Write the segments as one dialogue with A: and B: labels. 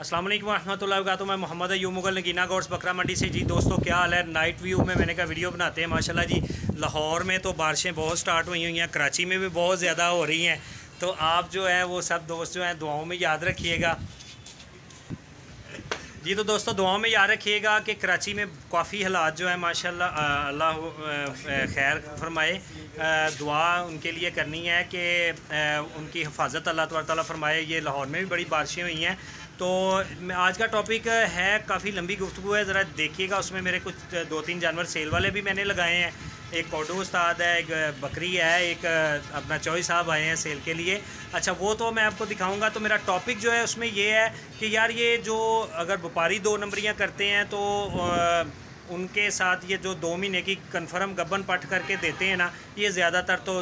A: अस्सलाम वालेकुम रहमतुल्लाहि व बरकातुहू। मैं मोहम्मद अय्यूब मुगल नगीना गोड्स बकरा मंडी से। जी दोस्तों, क्या हाल है? नाइट व्यू में मैंने कहा वीडियो बनाते हैं। माशाल्लाह जी, लाहौर में तो बारिशें बहुत स्टार्ट हुई हुई हैं, कराची में भी बहुत ज़्यादा हो रही हैं। तो आप जो है वो सब दोस्त जो हैं दुआओं में याद रखिएगा। जी तो दोस्तों, दुआओं में याद रखिएगा कि कराची में काफ़ी हालात जो है माशाल्लाह अल्लाह खैर फरमाए। दुआ उनके लिए करनी है कि उनकी हिफाजत अल्लाह तबारक तआला फरमाए। ये लाहौर में भी बड़ी बारिशें हुई हैं। तो आज का टॉपिक है, काफ़ी लंबी गुफ्तगू है, ज़रा देखिएगा। उसमें मेरे कुछ 2-3 जानवर सेल वाले भी मैंने लगाए हैं। एक कोडू उस्ताद है, एक बकरी है, एक अपना चौई साहब आए हैं सेल के लिए। अच्छा, वो तो मैं आपको दिखाऊंगा। तो मेरा टॉपिक जो है उसमें ये है कि यार ये जो अगर व्यापारी 2 नंबरियाँ करते हैं तो उनके साथ ये जो 2 महीने की कन्फर्म गब्बन पट करके देते हैं ना, ये ज़्यादातर तो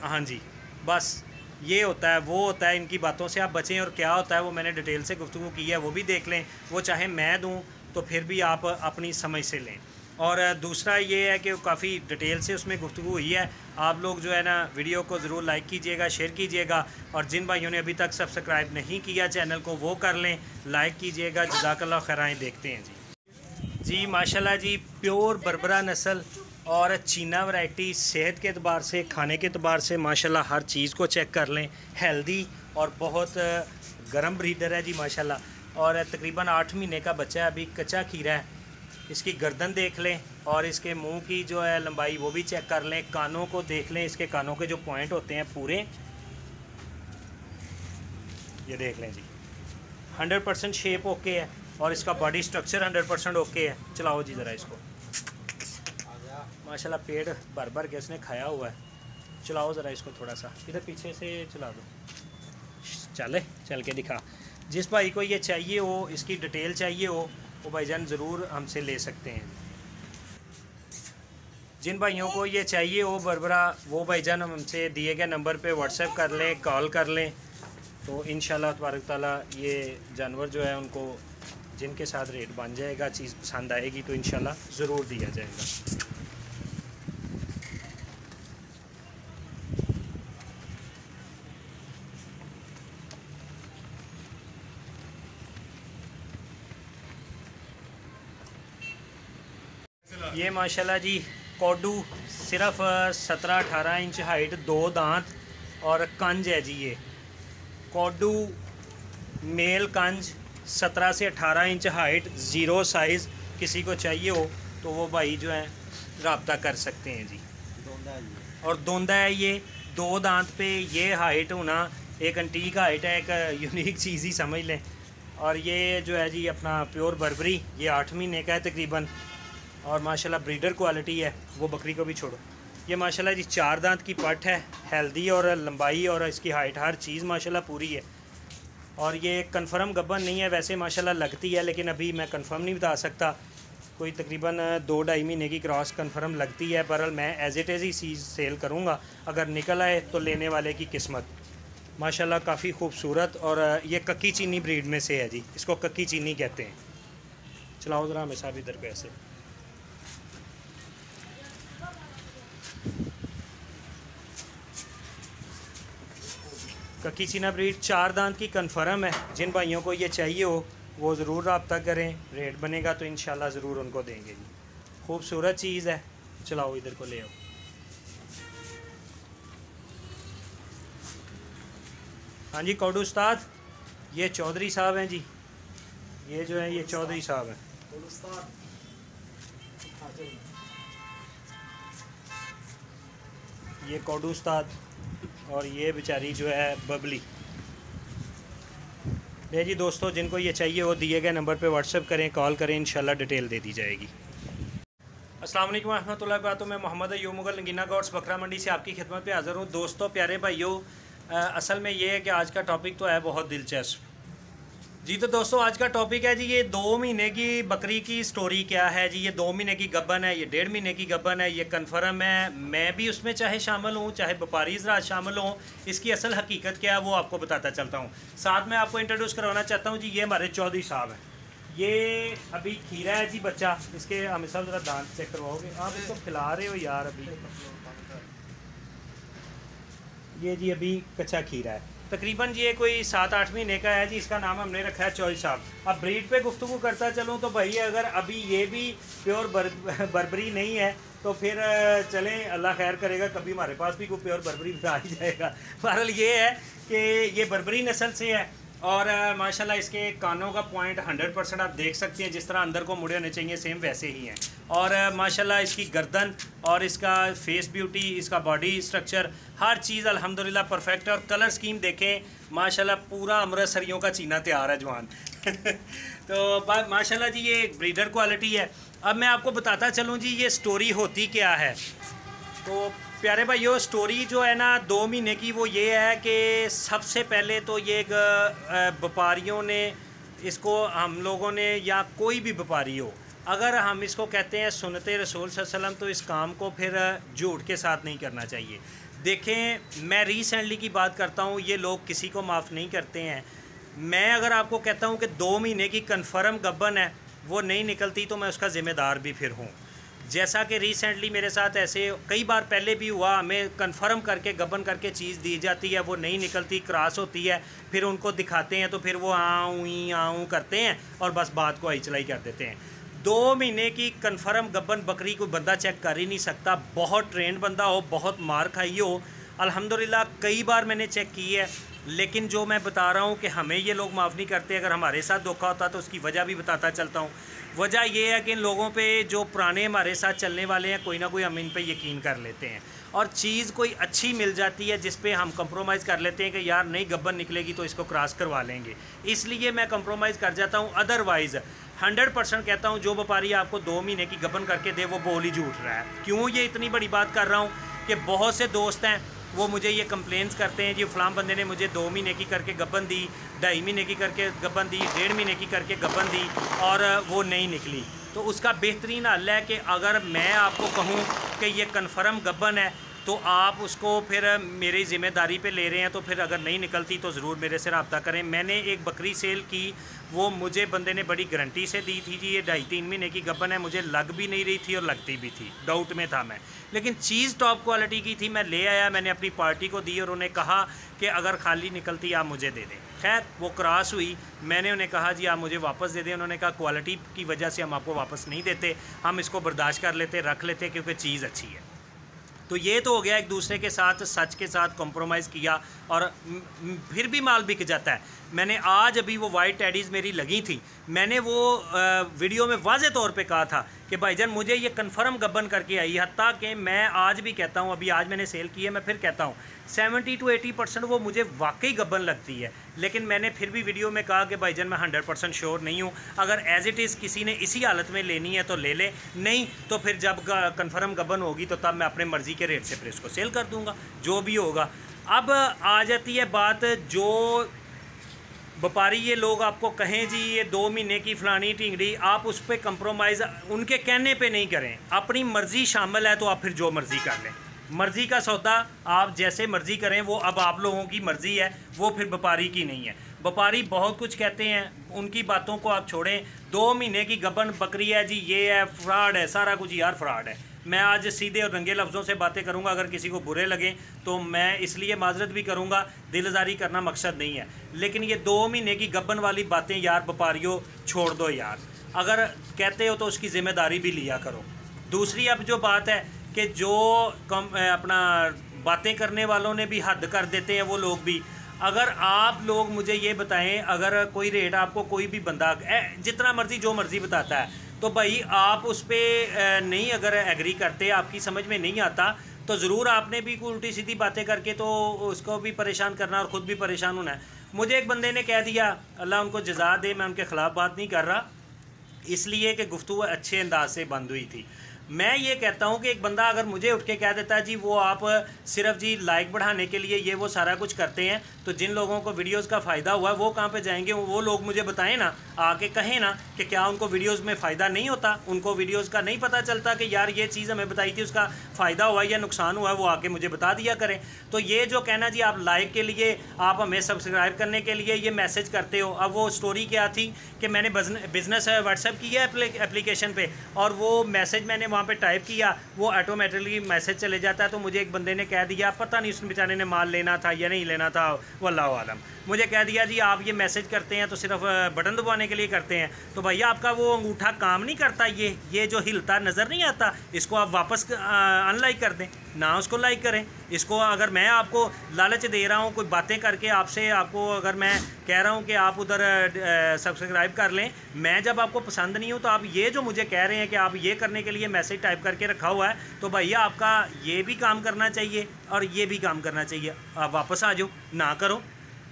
A: हाँ जी बस ये होता है, वो होता है। इनकी बातों से आप बचें। और क्या होता है वो मैंने डिटेल से गुफ्तगू की है, वो भी देख लें। वो चाहे मैं दूं तो फिर भी आप अपनी समझ से लें। और दूसरा ये है कि काफ़ी डिटेल से उसमें गुफ्तगू हुई है। आप लोग जो है ना वीडियो को ज़रूर लाइक कीजिएगा, शेयर कीजिएगा। और जिन भाइयों ने अभी तक सब्सक्राइब नहीं किया चैनल को, वो कर लें, लाइक कीजिएगा। जज़ाकल्लाह खैराइन। देखते हैं जी माशाल्लाह जी, प्योर बरबरा नस्ल और चीना वैरायटी। सेहत के अतबार से, खाने के अतबार से माशाल्लाह हर चीज़ को चेक कर लें। हेल्दी और बहुत गर्म ब्रीडर है जी माशाल्लाह। और तकरीबन 8 महीने का बच्चा है, अभी कच्चा खीरा है। इसकी गर्दन देख लें और इसके मुंह की जो है लंबाई वो भी चेक कर लें। कानों को देख लें, इसके कानों के जो पॉइंट होते हैं पूरे, ये देख लें जी। 100% शेप ओके है और इसका बॉडी स्ट्रक्चर 100% ओके है। चलाओ जी ज़रा इसको। माशाल्लाह पेट भर भर के इसने खाया हुआ है। चलाओ ज़रा इसको, थोड़ा सा इधर पीछे से चला दो। चल के दिखा। जिस भाई को ये चाहिए हो, इसकी डिटेल चाहिए हो, वो भाईजान ज़रूर हमसे ले सकते हैं। जिन भाइयों को ये चाहिए हो बरबरा, वो भाईजान हमसे दिए गए नंबर पे व्हाट्सएप कर लें, कॉल कर लें। तो इंशाल्लाह तबारक ताला ये जानवर जो है उनको जिनके साथ रेट बन जाएगा, चीज़ पसंद आएगी तो इंशाल्लाह ज़रूर दिया जाएगा। ये माशाल्लाह जी कोडू, सिर्फ 17-18 इंच हाइट, 2 दांत और कंज है जी। ये कोडू मेल कंज, 17 से 18 इंच हाइट, 0 साइज़। किसी को चाहिए हो तो वो भाई जो है रब्ता कर सकते हैं जी। और दोंदा है ये, 2 दांत पे ये हाइट होना एक एंटीक हाइट है, एक यूनिक चीज़ ही समझ लें। और ये जो है जी अपना प्योर बर्बरी, ये 8 महीने का है तकरीबन। और माशाल्लाह ब्रीडर क्वालिटी है। वो बकरी को भी छोड़ो। ये माशाल्लाह जी 4 दांत की पट है, हेल्दी और लंबाई और इसकी हाइट हर चीज़ माशाल्लाह पूरी है। और ये कंफर्म गब्बन नहीं है, वैसे माशाल्लाह लगती है, लेकिन अभी मैं कंफर्म नहीं बता सकता। कोई तकरीबन 2-2.5 महीने की क्रॉस कंफर्म लगती है। बहरहाल मैं एज़ इट इज़ ही चीज़ सेल करूँगा। अगर निकल आए तो लेने वाले की किस्मत। माशाल्लाह काफ़ी खूबसूरत। और ये कक्की चीनी ब्रीड में से है जी, इसको कक्की चीनी कहते हैं। चलाओ ज़रा हमेशा भी इधर पे ऐसे। कक्की चीना ब्रीड 4 दांत की कन्फर्म है। जिन भाइयों को ये चाहिए हो वो ज़रूर रब्ता करें। रेट बनेगा तो इंशाल्लाह ज़रूर उनको देंगे जी। खूबसूरत चीज़ है। चलाओ इधर को ले आओ। हाँ जी कोडू उस्ताद, ये चौधरी साहब हैं जी। ये जो है ये चौधरी साहब हैं। ये कोडू उस्ताद और ये बेचारी जो है बबली। ले जी दोस्तों, जिनको ये चाहिए वो दिए गए नंबर पे व्हाट्सएप करें, कॉल करें, इंशाल्लाह डिटेल दे दी जाएगी। अस्सलाम वालेकुम रहमतुल्लाहि व बरकातुहू। मैं मोहम्मद अय्यूब मुगल नगीना गोड्स बकरा मंडी से आपकी खिदमत पे हाज़िर हूँ। दोस्तों, प्यारे भाइयों, असल में ये है कि आज का टॉपिक तो है बहुत दिलचस्प जी। तो दोस्तों, आज का टॉपिक है जी, ये 2 महीने की बकरी की स्टोरी क्या है जी। ये 2 महीने की गब्बन है, ये 1.5 महीने की गब्बन है, ये कन्फर्म है। मैं भी उसमें चाहे शामिल हूँ, चाहे व्यापारी हज़रात शामिल हों, इसकी असल हकीकत क्या है वो आपको बताता चलता हूँ। साथ में आपको इंट्रोड्यूस करवाना चाहता हूँ जी, ये हमारे चौधरी साहब हैं। ये अभी खीरा है जी बच्चा। इसके हमें सब ज़रा दांत चेक करवाओगे आप? इसको खिला रहे हो यार अभी। ये जी अभी कच्चा खीरा है। तकरीबन ये कोई 7-8 महीने का है जी। इसका नाम हमने रखा है चॉइस साहब। अब ब्रीड पे गुफ्तगू करता चलूँ तो भाई अगर अभी ये भी प्योर बर्बरी नहीं है तो फिर चलें, अल्लाह खैर करेगा, कभी हमारे पास भी कोई प्योर बर्बरी आ ही जाएगा। बहरहाल ये है कि ये बर्बरी नस्ल से है और माशाल्लाह इसके कानों का पॉइंट 100% आप देख सकते हैं, जिस तरह अंदर को मुड़े होने चाहिए सेम वैसे ही हैं। और माशाल्लाह इसकी गर्दन और इसका फेस ब्यूटी, इसका बॉडी स्ट्रक्चर, हर चीज़ अल्हम्दुलिल्लाह परफेक्ट है। और कलर स्कीम देखें माशाल्लाह पूरा अमृतसरियों का चीना तैयार है जवान। तो माशाल्लाह जी ये ब्रीडर क्वालिटी है। अब मैं आपको बताता चलूँ जी ये स्टोरी होती क्या है। तो प्यारे भाइयों स्टोरी जो है ना 2 महीने की वो ये है कि सबसे पहले तो ये व्यापारियों ने इसको, हम लोगों ने या कोई भी व्यापारी हो, अगर हम इसको कहते हैं सुन्नते रसूल सल्लल्लाहु अलैहि वसल्लम तो इस काम को फिर झूठ के साथ नहीं करना चाहिए। देखें मैं रिसेंटली की बात करता हूँ, ये लोग किसी को माफ़ नहीं करते हैं। मैं अगर आपको कहता हूँ कि 2 महीने की कन्फर्म गब्बन है वो नहीं निकलती तो मैं उसका ज़िम्मेदार भी फिर हूँ। जैसा कि रिसेंटली मेरे साथ ऐसे कई बार पहले भी हुआ, हमें कंफर्म करके गबन करके चीज़ दी जाती है, वो नहीं निकलती, क्रॉस होती है, फिर उनको दिखाते हैं तो फिर वो आऊँ करते हैं और बस बात को आई चलाई कर देते हैं। 2 महीने की कंफर्म गबन बकरी को बंदा चेक कर ही नहीं सकता, बहुत ट्रेंड बंदा हो, बहुत मार खाई हो। अल्हम्दुलिल्लाह कई बार मैंने चेक की है, लेकिन जो मैं बता रहा हूँ कि हमें ये लोग माफ़ नहीं करते। अगर हमारे साथ धोखा होता तो उसकी वजह भी बताता चलता हूँ। वजह ये है कि इन लोगों पे जो पुराने हमारे साथ चलने वाले हैं, कोई ना कोई हम इन पे यकीन कर लेते हैं और चीज़ कोई अच्छी मिल जाती है जिस पे हम कंप्रोमाइज़ कर लेते हैं कि यार नई गब्बन निकलेगी तो इसको क्रॉस करवा लेंगे, इसलिए मैं कंप्रोमाइज़ कर जाता हूँ। अदरवाइज़ 100% कहता हूँ जो व्यापारी आपको 2 महीने की गब्बन करके दे वो बोल ही झूठ रहा है। क्यों ये इतनी बड़ी बात कर रहा हूँ कि बहुत से दोस्त हैं वो मुझे ये कंप्लेंट्स करते हैं जी फलां बंदे ने मुझे 2 महीने की करके गब्बन दी, 2.5 महीने की करके गब्बन दी, 1.5 महीने की करके गब्बन दी और वो नहीं निकली। तो उसका बेहतरीन हल है कि अगर मैं आपको कहूँ कि ये कन्फर्म गब्बन है तो आप उसको फिर मेरी ज़िम्मेदारी पे ले रहे हैं, तो फिर अगर नहीं निकलती तो ज़रूर मेरे से रब्ता करें। मैंने एक बकरी सेल की, वो मुझे बंदे ने बड़ी गारंटी से दी थी जी ये 2.5-3 महीने की गब्बन है, मुझे लग भी नहीं रही थी और लगती भी थी, डाउट में था मैं, लेकिन चीज़ टॉप क्वालिटी की थी। मैं ले आया, मैंने अपनी पार्टी को दी और उन्हें कहा कि अगर खाली निकलती आप मुझे दे दें। खैर वो क्रॉस हुई, मैंने उन्हें कहा जी आप मुझे वापस दे दें। उन्होंने कहा क्वालिटी की वजह से हम आपको वापस नहीं देते, हम इसको बर्दाश्त कर लेते, रख लेते क्योंकि चीज़ अच्छी है। तो ये तो हो गया एक दूसरे के साथ सच के साथ कॉम्प्रोमाइज़ किया और फिर भी माल बिक जाता है। मैंने आज अभी वो वाइट टैडीज़ मेरी लगी थी, मैंने वो वीडियो में वाज़े तौर पे कहा था कि भाईजान मुझे ये कन्फर्म गब्बन करके आई, हत्ता कि मैं आज भी कहता हूँ, अभी आज मैंने सेल की है, मैं फिर कहता हूँ 70 to 80% वो मुझे वाकई गब्बन लगती है। लेकिन मैंने फिर भी वीडियो में कहा कि भाईजान मैं 100% श्योर नहीं हूँ, अगर एज इट इज़ किसी ने इसी हालत में लेनी है तो ले ले, नहीं तो फिर जब कन्फर्म गब्बन होगी तो तब मैं अपने मर्ज़ी के रेट से फिर इसको सेल कर दूँगा, जो भी होगा। अब आ जाती है बात, जो व्यापारी ये लोग आपको कहें जी ये 2 महीने की फ़लानी टिंगड़ी, आप उस पर कंप्रोमाइज़ उनके कहने पे नहीं करें, अपनी मर्ज़ी शामिल है तो आप फिर जो मर्ज़ी कर लें। मर्ज़ी का सौदा आप जैसे मर्ज़ी करें, वो अब आप लोगों की मर्ज़ी है, वो फिर व्यापारी की नहीं है। व्यापारी बहुत कुछ कहते हैं, उनकी बातों को आप छोड़ें। 2 महीने की गबन बकरी है जी, ये है, फ्रॉड है, सारा कुछ यार फ्रॉड है। मैं आज सीधे और रंगे लफ्ज़ों से बातें करूंगा, अगर किसी को बुरे लगें तो मैं इसलिए माजरत भी करूंगा, दिलजारी करना मकसद नहीं है। लेकिन ये 2 महीने की गबन वाली बातें यार व्यापारियों छोड़ दो यार, अगर कहते हो तो उसकी ज़िम्मेदारी भी लिया करो। दूसरी अब जो बात है कि जो अपना बातें करने वालों ने भी हद कर देते हैं वो लोग भी, अगर आप लोग मुझे ये बताएं, अगर कोई रेट आपको कोई भी बंदा जितना मर्ज़ी जो मर्ज़ी बताता है तो भाई आप उस पर नहीं अगर एग्री करते, आपकी समझ में नहीं आता, तो ज़रूर आपने भी उल्टी सीधी बातें करके तो उसको भी परेशान करना और ख़ुद भी परेशान होना है। मुझे एक बंदे ने कह दिया, अल्लाह उनको जज़ा दे, मैं उनके ख़िलाफ़ बात नहीं कर रहा, इसलिए कि गुफ्तगू अच्छे अंदाज से बंद हुई थी। मैं ये कहता हूँ कि एक बंदा अगर मुझे उठ के कह देता है जी वो आप सिर्फ जी लाइक बढ़ाने के लिए ये वो सारा कुछ करते हैं, तो जिन लोगों को वीडियोस का फ़ायदा हुआ है वो कहाँ पे जाएंगे? वो लोग मुझे बताएं ना, आके कहें ना कि क्या उनको वीडियोस में फ़ायदा नहीं होता, उनको वीडियोस का नहीं पता चलता कि यार ये चीज़ हमें बताई थी उसका फ़ायदा हुआ या नुकसान हुआ है, वो आके मुझे बता दिया करें। तो ये जो कहना जी आप लाइक के लिए, आप हमें सब्सक्राइब करने के लिए ये मैसेज करते हो, अब वो स्टोरी क्या थी कि मैंने बिज़नेस व्हाट्सएप की है एप्लीकेशन पर, और वो मैसेज मैंने वहाँ पे टाइप किया, वो ऑटोमेटिकली मैसेज चले जाता है। तो मुझे एक बंदे ने कह दिया, पता नहीं उस बेचारे ने माल लेना था या नहीं लेना था, वल्लाहु आलम, मुझे कह दिया जी आप ये मैसेज करते हैं तो सिर्फ बटन दबाने के लिए करते हैं। तो भैया आपका वो अंगूठा काम नहीं करता, ये जो हिलता नज़र नहीं आता, इसको आप वापस अनलाइक कर दें, ना उसको लाइक करें। इसको अगर मैं आपको लालच दे रहा हूँ कोई बातें करके आपसे, आपको अगर मैं कह रहा हूँ कि आप उधर सब्सक्राइब कर लें, मैं जब आपको पसंद नहीं हूँ तो आप ये जो मुझे कह रहे हैं कि आप ये करने के लिए मैसेज टाइप करके रखा हुआ है, तो भैया आपका ये भी काम करना चाहिए और ये भी काम करना चाहिए। आप वापस आ जाओ, ना करो।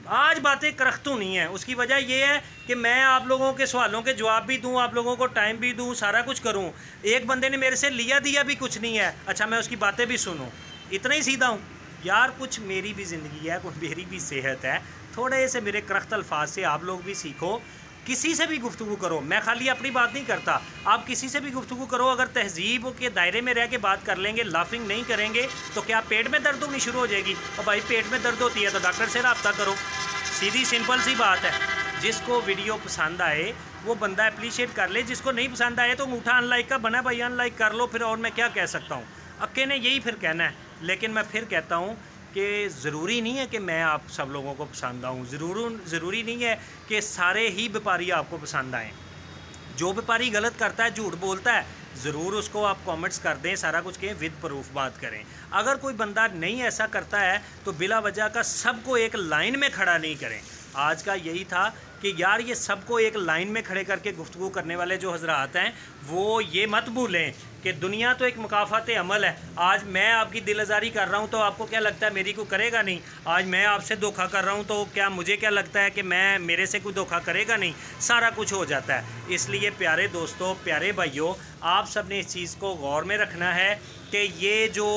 A: आज बातें करख्तू नहीं है, उसकी वजह ये है कि मैं आप लोगों के सवालों के जवाब भी दूं, आप लोगों को टाइम भी दूं, सारा कुछ करूं। एक बंदे ने मेरे से लिया दिया भी कुछ नहीं है, अच्छा मैं उसकी बातें भी सुनूं, इतना ही सीधा हूं यार। कुछ मेरी भी ज़िंदगी है, कुछ मेरी भी सेहत है, थोड़े से मेरे करख्त अल्फाज से आप लोग भी सीखो। किसी से भी गुफ्तगू करो, मैं खाली अपनी बात नहीं करता, आप किसी से भी गुफ्तगू करो। अगर तहजीब के दायरे में रह के बात कर लेंगे, लाफिंग नहीं करेंगे, तो क्या पेट में दर्द होनी शुरू हो जाएगी? और भाई पेट में दर्द होती है तो डॉक्टर से रब्ता करो, सीधी सिंपल सी बात है। जिसको वीडियो पसंद आए वो बंदा अप्रिशिएट कर ले, जिसको नहीं पसंद आए तो अंगूठा अनलाइक का बना भाई, अनलाइक कर लो फिर। और मैं क्या कह सकता हूँ, अक्के ने यही फिर कहना है। लेकिन मैं फिर कहता हूँ कि ज़रूरी नहीं है कि मैं आप सब लोगों को पसंद आऊँ, ज़रूरी नहीं है कि सारे ही व्यापारी आपको पसंद आएँ। जो व्यापारी गलत करता है, झूठ बोलता है, ज़रूर उसको आप कमेंट्स कर दें, सारा कुछ कहें, विद प्रूफ बात करें। अगर कोई बंदा नहीं ऐसा करता है तो बिला वजह का सबको एक लाइन में खड़ा नहीं करें। आज का यही था कि यार ये सबको एक लाइन में खड़े करके गुफ्तगू करने वाले जो हजरात हैं, वो ये मत भूलें कि दुनिया तो एक मुकाफ़ात अमल है। आज मैं आपकी दिल आज़ारी कर रहा हूँ तो आपको क्या लगता है मेरी को करेगा नहीं? आज मैं आपसे धोखा कर रहा हूँ तो क्या मुझे क्या लगता है कि मेरे से कोई धोखा करेगा नहीं? सारा कुछ हो जाता है। इसलिए प्यारे दोस्तों, प्यारे भाइयों, आप सब ने इस चीज़ को गौर में रखना है कि ये जो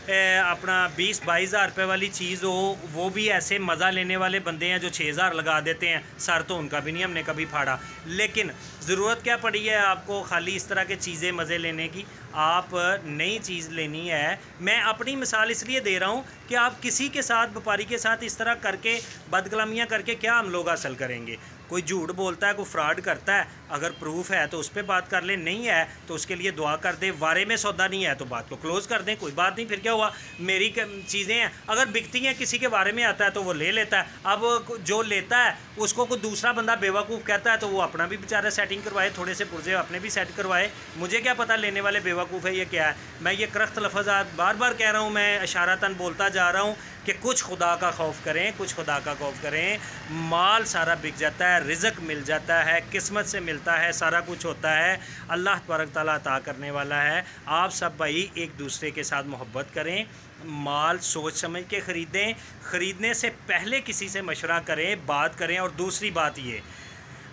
A: अपना 20-22 हज़ार रुपये वाली चीज़ हो, वो भी ऐसे मज़ा लेने वाले बंदे हैं जो 6,000 लगा देते हैं। सर तो उनका भी नहीं हमने कभी फाड़ा, लेकिन ज़रूरत क्या पड़ी है आपको खाली इस तरह के चीज़ें मज़े लेने की? आप नई चीज़ लेनी है। मैं अपनी मिसाल इसलिए दे रहा हूँ कि आप किसी के साथ, व्यापारी के साथ इस तरह करके बदकलामियाँ करके क्या हम लोग हासिल करेंगे? कोई झूठ बोलता है, कोई फ्रॉड करता है, अगर प्रूफ है तो उस पर बात कर ले, नहीं है तो उसके लिए दुआ कर दे। वारे में सौदा नहीं है तो बात को क्लोज़ कर दें, कोई बात नहीं, फिर क्या हुआ? मेरी चीज़ें हैं, अगर बिकती हैं, किसी के बारे में आता है तो वो ले लेता है। अब जो लेता है उसको कोई दूसरा बंदा बेवकूफ़ कहता है तो वो अपना भी बेचारा सेटिंग करवाए, थोड़े से पुर्जे अपने भी सेट करवाए। मुझे क्या पता लेने वाले बेवकूफ़ है ये क्या है? मैं ये करख्त लफ्ज़ात बार बार कह रहा हूँ, मैं इशारतन बोलता जा रहा हूँ कि कुछ खुदा का खौफ करें, कुछ खुदा का खौफ करें। माल सारा बिक जाता है, रिज़्क मिल जाता है, किस्मत से मिलता है, सारा कुछ होता है। अल्लाह तबारक तआला अता करने वाला है। आप सब भाई एक दूसरे के साथ मोहब्बत करें, माल सोच समझ के ख़रीदें, ख़रीदने से पहले किसी से मशवरा करें, बात करें। और दूसरी बात ये,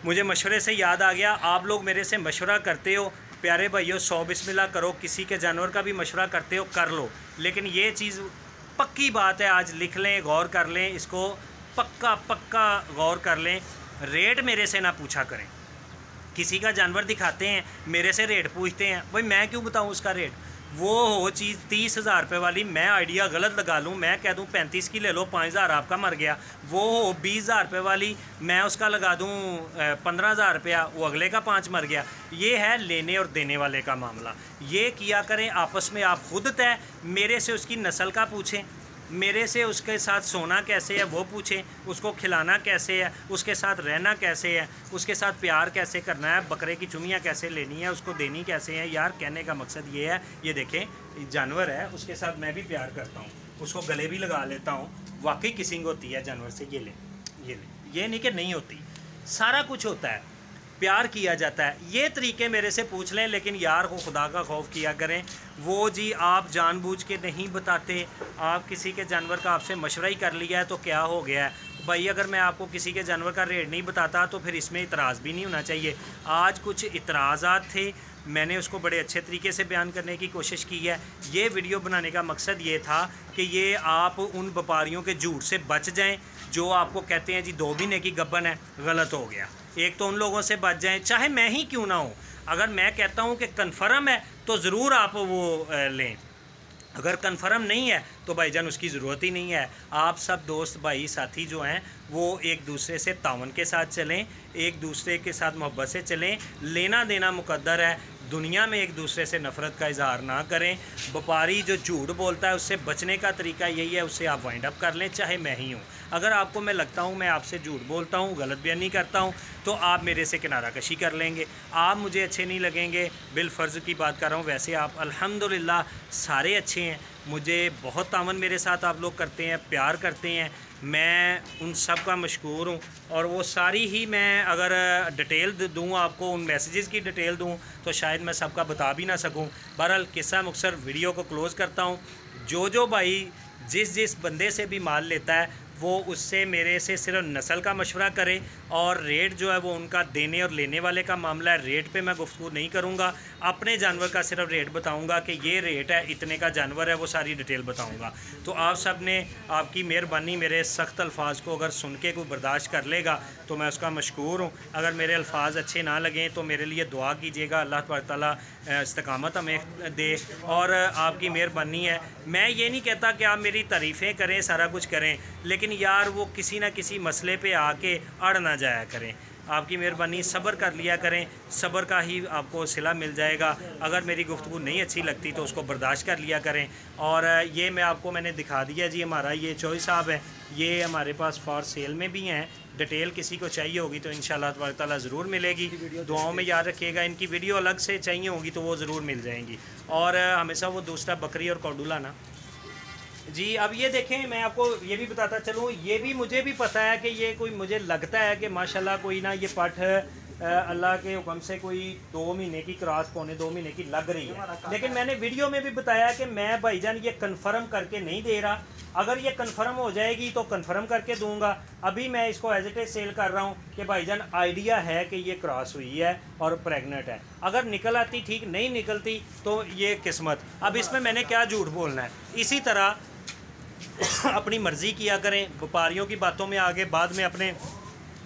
A: मुझे मशवरे से याद आ गया, आप लोग मेरे से मशवरा करते हो, प्यारे भाइयों 100 बिस्मिल्लाह करो। किसी के जानवर का भी मशवरा करते हो कर लो, लेकिन ये चीज़ पक्की बात है, आज लिख लें, गौर कर लें, इसको पक्का गौर कर लें, रेट मेरे से ना पूछा करें। किसी का जानवर दिखाते हैं, मेरे से रेट पूछते हैं, भाई मैं क्यों बताऊं उसका रेट? वो हो चीज़ 30,000 रुपये वाली, मैं आइडिया गलत लगा लूँ, मैं कह दूँ 35 की ले लो, 5,000 आपका मर गया। वो हो 20,000 रुपये वाली, मैं उसका लगा दूँ 15,000 रुपया, वो अगले का 5 मर गया। ये है लेने और देने वाले का मामला। ये किया करें आपस में, आप खुद तय, मेरे से उसकी नस्ल का पूछें, मेरे से उसके साथ सोना कैसे है वो पूछें, उसको खिलाना कैसे है, उसके साथ रहना कैसे है, उसके साथ प्यार कैसे करना है, बकरे की चुमियाँ कैसे लेनी है, उसको देनी कैसे है। यार कहने का मकसद ये है, ये देखें जानवर है, उसके साथ मैं भी प्यार करता हूँ, उसको गले भी लगा लेता हूँ, वाकई किसिंग होती है जानवर से। ये ले, ये नहीं कि नहीं होती, सारा कुछ होता है, प्यार किया जाता है। ये तरीके मेरे से पूछ लें, लेकिन यार को खुदा का खौफ किया करें। वो जी आप जानबूझ के नहीं बताते, आप किसी के जानवर का आपसे मशवरा ही कर लिया है तो क्या हो गया है भाई? अगर मैं आपको किसी के जानवर का रेट नहीं बताता तो फिर इसमें इतराज़ भी नहीं होना चाहिए। आज कुछ इतराज़ात थे, मैंने उसको बड़े अच्छे तरीके से बयान करने की कोशिश की है। ये वीडियो बनाने का मकसद ये था कि ये आप उन व्यापारियों के झूठ से बच जाएं जो आपको कहते हैं जी 2 महीने की गब्बन है, गलत हो गया। एक तो उन लोगों से बच जाएं, चाहे मैं ही क्यों ना हूँ। अगर मैं कहता हूँ कि कन्फर्म है तो ज़रूर आप वो लें, अगर कन्फर्म नहीं है तो भाईजान उसकी ज़रूरत ही नहीं है। आप सब दोस्त भाई साथी जो हैं वो एक दूसरे से तावन के साथ चलें, एक दूसरे के साथ मोहब्बत से चलें। लेना देना मुकद्दर है, दुनिया में एक दूसरे से नफ़रत का इजहार ना करें। व्यापारी जो झूठ बोलता है उससे बचने का तरीका यही है, उससे आप वाइंड अप कर लें, चाहे मैं ही हूँ। अगर आपको मैं लगता हूँ मैं आपसे झूठ बोलता हूँ, गलत बयानी करता हूँ, तो आप मेरे से किनारा कशी कर लेंगे। आप मुझे अच्छे नहीं लगेंगे, बिलफ़र्ज़ की बात कर रहा हूँ। वैसे आप अल्हम्दुलिल्लाह सारे अच्छे हैं, मुझे बहुत तावन मेरे साथ आप लोग करते हैं, प्यार करते हैं, मैं उन सब का मशकूर हूँ। और वो सारी ही मैं अगर डिटेल दूँ आपको, उन मैसेजेस की डिटेल दूँ तो शायद मैं सबका बता भी ना सकूँ। बहरहाल किस्सा मुख्तसर वीडियो को क्लोज़ करता हूँ। जो भाई जिस बंदे से भी माल लेता है वो उससे मेरे से सिर्फ नस्ल का मशवरा करे, और रेट जो है वो उनका देने और लेने वाले का मामला है। रेट पे मैं गुफ्तगू नहीं करूँगा, अपने जानवर का सिर्फ रेट बताऊँगा कि ये रेट है, इतने का जानवर है, वो सारी डिटेल बताऊँगा। तो आप सब ने आपकी मेहरबानी, मेरे सख्त अल्फाज को अगर सुन के कोई बर्दाश्त कर लेगा तो मैं उसका मशकूर हूँ। अगर मेरे अल्फाज अच्छे ना लगें तो मेरे लिए दुआ कीजिएगा, अल्लाह ताला इस्तकामत हमें दे, और आपकी मेहरबानी है। मैं ये नहीं कहता कि आप मेरी तारीफ़ें करें, सारा कुछ करें, लेकिन यार वो किसी ना किसी मसले पे आके अड़ ना जाया करें। आपकी मेहरबानी, सब्र कर लिया करें, सब्र का ही आपको सिला मिल जाएगा। अगर मेरी गुफ्तगू नहीं अच्छी लगती तो उसको बर्दाश्त कर लिया करें। और ये मैंने दिखा दिया जी, हमारा ये चॉइस साहब है, ये हमारे पास फॉर सेल में भी हैं। डिटेल किसी को चाहिए होगी तो इंशाल्लाह तबारक ताला ज़रूर मिलेगी। दुआओं में याद रखिएगा, इनकी वीडियो अलग से चाहिए होगी तो वो ज़रूर मिल जाएंगी। और हमेशा वो दूसरा बकरी और कौडुला ना जी। अब ये देखें, मैं आपको ये भी बताता चलूँ, ये भी मुझे भी पता है कि ये कोई, मुझे लगता है कि माशाल्लाह कोई ना ये पठ अल्लाह के हुक्म से कोई 2 महीने की क्रॉस, पौने 2 महीने की लग रही है। लेकिन मैंने वीडियो में भी बताया कि मैं भाईजान ये कंफर्म करके नहीं दे रहा। अगर ये कंफर्म हो जाएगी तो कंफर्म करके दूंगा। अभी मैं इसको एज इट इज सेल कर रहा हूँ कि भाईजान आइडिया है कि ये क्रॉस हुई है और प्रेग्नेंट है। अगर निकल आती ठीक, नहीं निकलती तो ये किस्मत। अब इसमें मैंने क्या झूठ बोलना है। इसी तरह अपनी मर्ज़ी किया करें, व्यापारियों की बातों में आगे बाद में अपने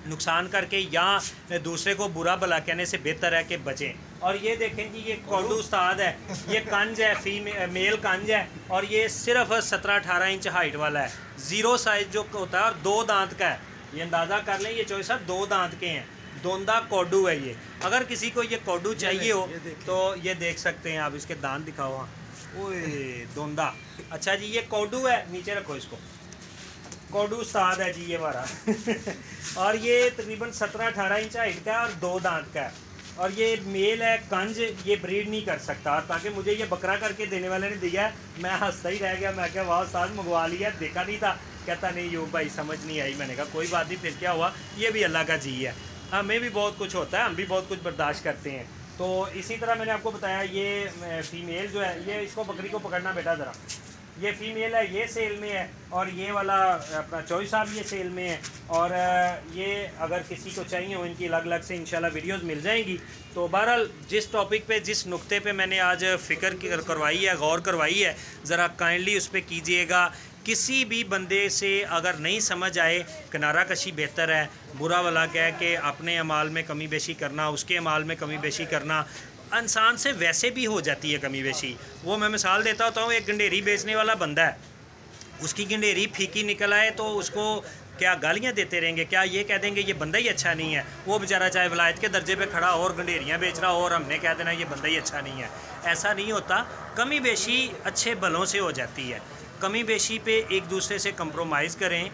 A: नुकसान करके या दूसरे को बुरा भला कहने से बेहतर है कि बचें। और ये देखें कि ये कौडू उस्ताद है, ये कंज है, मेल कंज है, और ये सिर्फ 17-18 इंच हाइट वाला है, ज़ीरो साइज़ जो होता है, और 2 दांत का है। ये अंदाज़ा कर लें, ये चॉइस 2 दांत के हैं, दोंदा कौडू है ये। अगर किसी को ये कौडू चाहिए हो तो ये देख सकते हैं आप, इसके दांत दिखाओ। हाँ, ओए दोंदा। अच्छा जी, ये कौडू है, नीचे रखो इसको। कौडू उस्ताद है जी ये हमारा और ये तकरीबन 17-18 इंच हाइट का है और 2 दांत का है। और ये मेल है कंज, ये ब्रीड नहीं कर सकता। ताकि मुझे ये बकरा करके देने वाले ने दिया है, मैं हंसता ही रह गया। मैं क्या वाह उस्ताद, मंगवा लिया, देखा नहीं था। कहता नहीं यूब भाई समझ नहीं आई। मैंने कहा कोई बात नहीं, फिर क्या हुआ, ये भी अल्लाह का जी है। हमें भी बहुत कुछ होता है, हम भी बहुत कुछ बर्दाश्त करते हैं। तो इसी तरह मैंने आपको बताया, ये फीमेल जो है, ये इसको बकरी को पकड़ना बेटा ज़रा, ये फीमेल है, ये सेल में है, और ये वाला अपना चॉइस साहब ये सेल में है। और ये अगर किसी को चाहिए हो, इनकी अलग अलग से इंशाल्लाह वीडियोस मिल जाएंगी। तो बहरहाल जिस टॉपिक पे, जिस नुक्ते पे मैंने आज फ़िक्र करवाई है, गौर करवाई है, ज़रा काइंडली उस पर कीजिएगा। किसी भी बंदे से अगर नहीं समझ आए, किनारा कशी बेहतर है। बुरा भला कह के अपने अमाल में कमी बेशी करना, उसके अमाल में कमी बेशी करना, इंसान से वैसे भी हो जाती है कमी बेशी। वो मैं मिसाल देता होता हूँ, एक गंडेरी बेचने वाला बंदा है, उसकी गंडेरी फीकी निकल आए तो उसको क्या गालियाँ देते रहेंगे? क्या ये कह देंगे ये बंदा ही अच्छा नहीं है? वो बेचारा चाहे वलायत के दर्जे पे खड़ा और गंडेरियाँ बेच रहा हो और हमने कह देना ये बंदा ही अच्छा नहीं है। ऐसा नहीं होता। कमी बेशी अच्छे भलों से हो जाती है। कमी बेशी पे एक दूसरे से कंप्रोमाइज़ करें,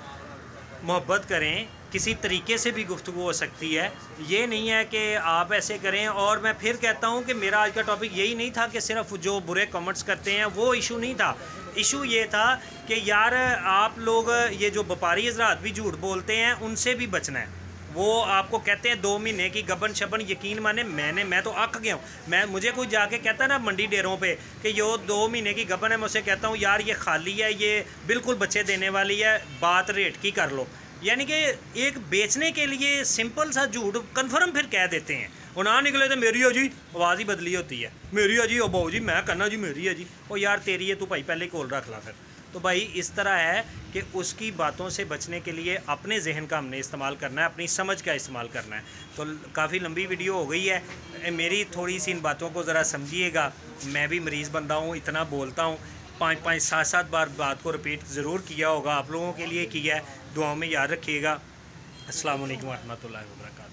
A: मोहब्बत करें, किसी तरीके से भी गुफ्तगू हो सकती है। ये नहीं है कि आप ऐसे करें। और मैं फिर कहता हूँ कि मेरा आज का टॉपिक यही नहीं था कि सिर्फ जो बुरे कमेंट्स करते हैं वो इशू नहीं था। इशू ये था कि यार आप लोग ये जो व्यापारी हज़रात भी झूठ बोलते हैं उनसे भी बचना है। वो आपको कहते हैं 2 महीने की गबन शबन, यकीन माने मैं तो अक गया हूँ। मुझे कोई जाके कहता है ना मंडी डेरों पे कि यो 2 महीने की गबन है, मैं उससे कहता हूँ यार ये खाली है, ये बिल्कुल बच्चे देने वाली है, बात रेट की कर लो। यानी कि एक बेचने के लिए सिंपल सा झूठ कन्फर्म फिर कह देते हैं। और ना निकले तो मेरी है जी, आवाज़ ही बदली होती है, मेरी है जी, ओ बाबू जी मैं करना जी मेरी है जी, ओ यार तेरी है, तू भाई पहले कॉल रख ला फिर। तो भाई इस तरह है कि उसकी बातों से बचने के लिए अपने जहन का हमने इस्तेमाल करना है, अपनी समझ का इस्तेमाल करना है। तो काफ़ी लंबी वीडियो हो गई है, मेरी थोड़ी सी इन बातों को ज़रा समझिएगा। मैं भी मरीज़ बंदा हूँ, इतना बोलता हूँ, 5-5, 7-7 बार बात को रिपीट ज़रूर किया होगा, आप लोगों के लिए किया है। दुआओं में याद रखिएगा। अस्सलाम वालेकुम रहमतुल्लाहि व बरकातहू।